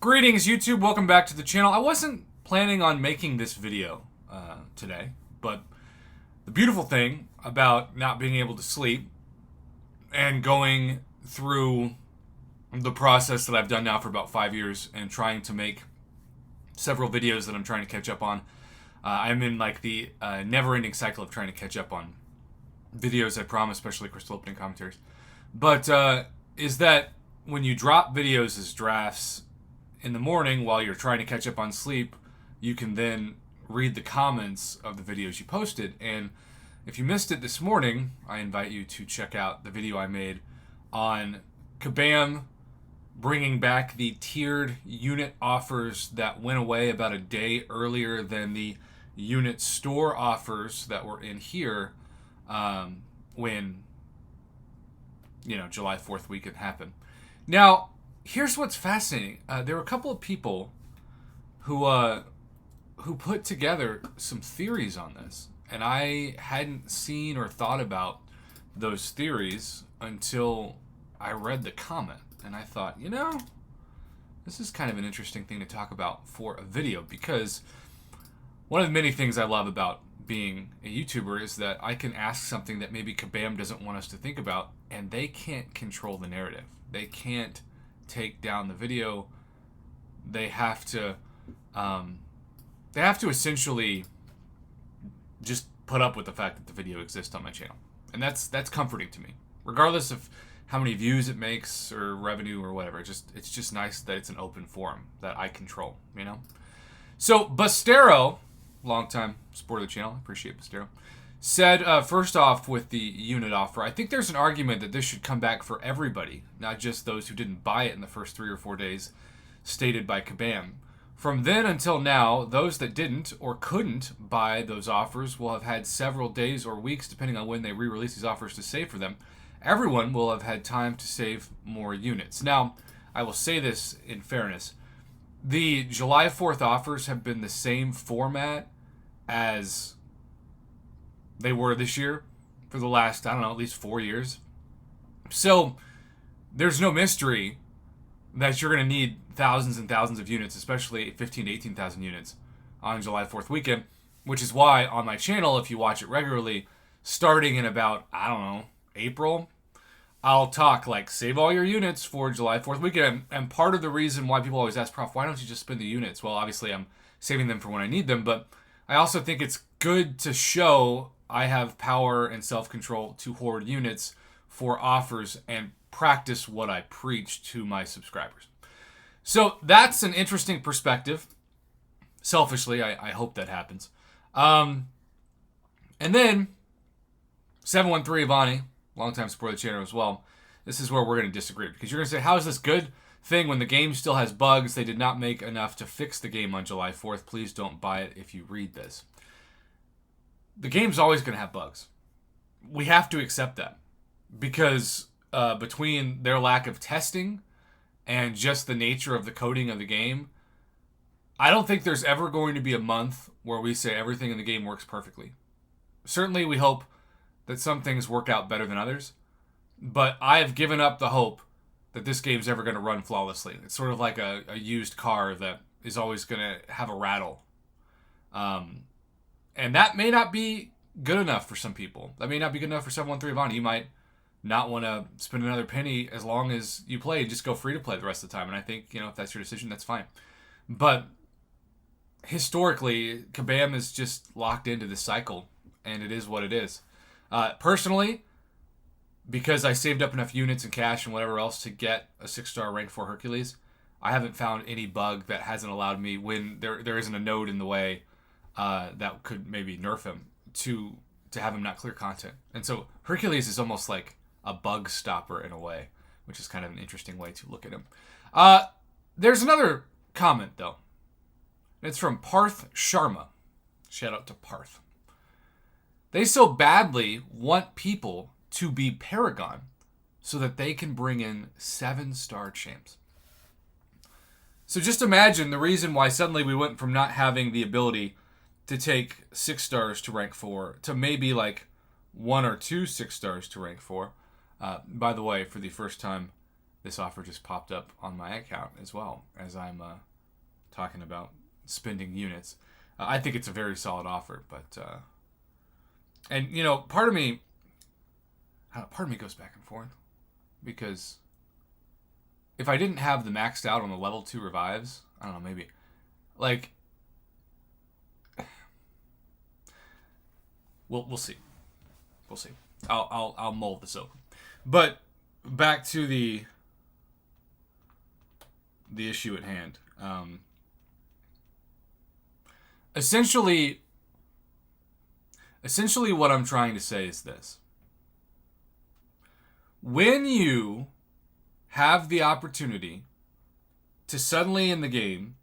Greetings, YouTube. Welcome back to the channel. I wasn't planning on making this video today, but the beautiful thing about not being able to sleep and going through the process that I've done now for about 5 years and trying to make several videos that I'm trying to catch up on. I'm in like the never-ending cycle of trying to catch up on videos, I promise, especially crystal opening commentaries. But is that when you drop videos as drafts in the morning while you're trying to catch up on sleep, you can then read the comments of the videos you posted. And if you missed it this morning, I invite you to check out the video I made on Kabam bringing back the tiered unit offers that went away about a day earlier than the unit store offers that were in here when, July 4th weekend happened. Now, here's what's fascinating. There were a couple of people who put together some theories on this, and I hadn't seen or thought about those theories until I read the comment, and I thought, this is kind of an interesting thing to talk about for a video, because one of the many things I love about being a YouTuber is that I can ask something that maybe Kabam doesn't want us to think about, and they can't control the narrative. They can't take down the video. They have to essentially just put up with the fact that the video exists on my channel, and that's comforting to me, regardless of how many views it makes or revenue or whatever. It's just nice that it's an open forum that I control. So Bustero, longtime supporter of the channel, appreciate Bustero, said, first off, with the unit offer, I think there's an argument that this should come back for everybody, not just those who didn't buy it in the first 3 or 4 days stated by Kabam. From then until now, those that didn't or couldn't buy those offers will have had several days or weeks, depending on when they re-release these offers, to save for them. Everyone will have had time to save more units. Now, I will say this in fairness. The July 4th offers have been the same format as they were this year for the last, at least 4 years. So there's no mystery that you're going to need thousands and thousands of units, especially 15 to 18,000 units on July 4th weekend, which is why on my channel, if you watch it regularly, starting in about, April, I'll talk like save all your units for July 4th weekend. And part of the reason why people always ask, Prof, why don't you just spend the units? Well, obviously I'm saving them for when I need them, but I also think it's good to show I have power and self-control to hoard units for offers and practice what I preach to my subscribers. So that's an interesting perspective. Selfishly, I hope that happens. And then 713 Evizone, longtime supporter of the channel as well, this is where we're going to disagree, because you're going to say, how is this good thing when the game still has bugs? They did not make enough to fix the game on July 4th. Please don't buy it if you read this. The game's always going to have bugs. We have to accept that, because between their lack of testing and just the nature of the coding of the game, I don't think there's ever going to be a month where we say everything in the game works perfectly. Certainly we hope that some things work out better than others, but I have given up the hope that this game's ever going to run flawlessly. It's sort of like a used car that is always going to have a rattle. And that may not be good enough for some people. That may not be good enough for 713 Evizone. You might not want to spend another penny as long as you play and just go free to play the rest of the time. And I think, if that's your decision, that's fine. But historically, Kabam is just locked into this cycle, and it is what it is. Personally, because I saved up enough units and cash and whatever else to get a 6-star rank 4 Hercules, I haven't found any bug that hasn't allowed me, when there isn't a node in the way that could maybe nerf him, to have him not clear content. And so Hercules is almost like a bug stopper in a way, which is kind of an interesting way to look at him. There's another comment, though. It's from Parth Sharma. Shout out to Parth. They so badly want people to be Paragon so that they can bring in 7-star champs. So just imagine the reason why suddenly we went from not having the ability to take 6 stars to rank 4 to maybe like 1 or 2 6 stars to rank 4. By the way, for the first time this offer just popped up on my account as well as I'm talking about spending units. I think it's a very solid offer, but and you know, part of me goes back and forth because if I didn't have the maxed out on the level 2 revives, I don't know, maybe like we'll see. We'll see. I'll mold this over. But back to the issue at hand. Essentially what I'm trying to say is this. When you have the opportunity to suddenly in the game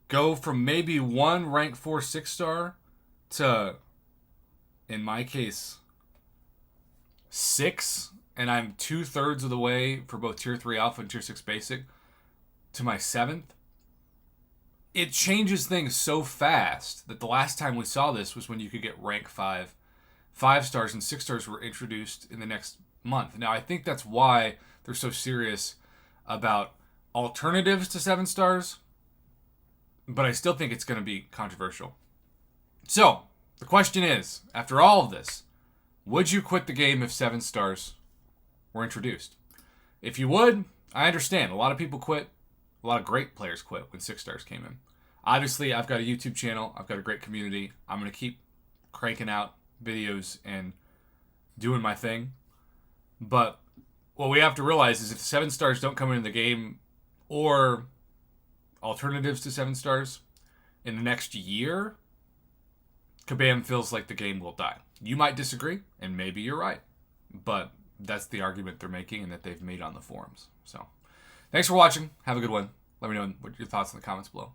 go from maybe one rank 4 6-star to, in my case, 6, and I'm 2/3 of the way for both Tier 3 Alpha and Tier 6 Basic to my 7th, it changes things so fast that the last time we saw this was when you could get rank 5 5-stars and 6-stars were introduced in the next month. Now, I think that's why they're so serious about alternatives to 7-stars, but I still think it's going to be controversial. So, the question is, after all of this, would you quit the game if 7-stars were introduced? If you would, I understand. A lot of people quit. A lot of great players quit when 6-stars came in. Obviously, I've got a YouTube channel. I've got a great community. I'm going to keep cranking out videos and doing my thing. But what we have to realize is if 7-stars don't come into the game or alternatives to 7-stars in the next year, Kabam feels like the game will die. You might disagree, and maybe you're right. But that's the argument they're making and that they've made on the forums. So, thanks for watching. Have a good one. Let me know what your thoughts in the comments below.